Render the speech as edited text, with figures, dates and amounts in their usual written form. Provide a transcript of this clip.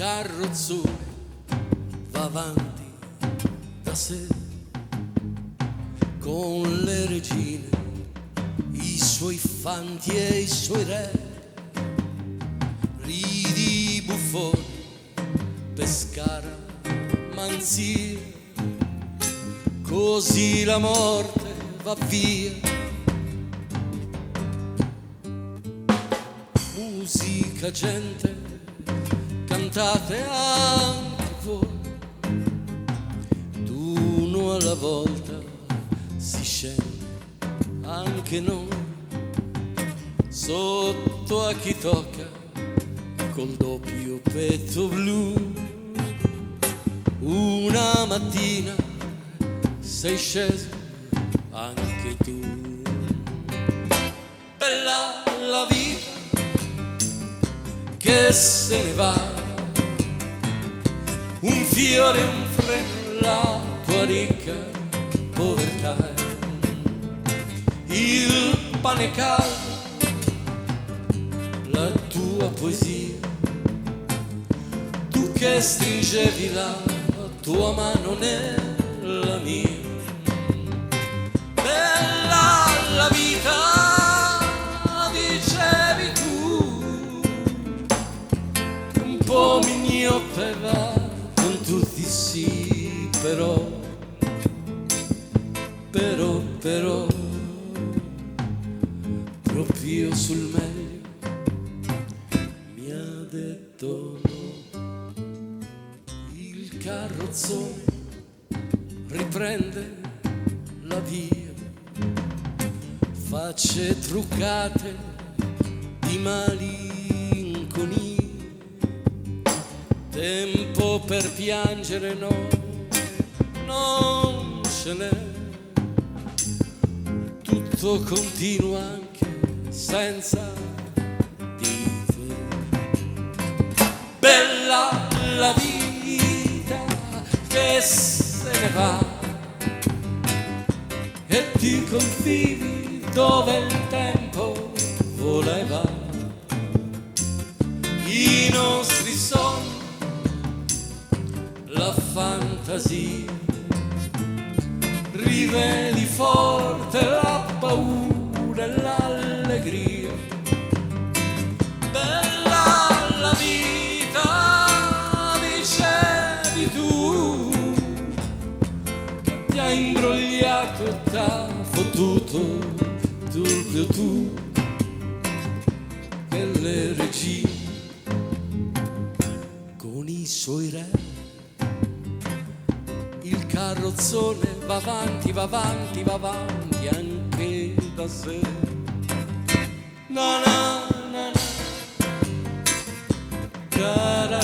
carrozzone va avanti da sé, con le regine, i suoi fanti e i suoi re, ridi, buffoni, Pescara, Manzia, così la morte va via. Musica, gente, cantate anche voi, d'uno alla volta si scende anche noi, sotto a chi tocca col doppio petto blu. Una mattina sei sceso anche tu. Bella la vita che se ne va, un fiore, un freno, la tua ricca povertà, il pane caldo, la tua poesia, tu che stringevi la tua mano nella mia. Bella la vita, dicevi tu, un po' mignotta va con tutti sì, però proprio sul meglio mi ha detto no. Il carrozzone riprende la via, facce truccate di malinconia, tempo per piangere no, non ce n'è, tutto continua anche senza di te. Bella la vita che se ne va e ti confivi dove il tempo voleva. I nostri sogni, la fantasia, riveli forte la paura e l'allegria. Bella la vita, dicevi tu, che ti ha imbrogliato e t'ha fottuto proprio tu, che le regine con i suoi re, il carrozzone va avanti, va avanti, va avanti anche da sé. Na na na na,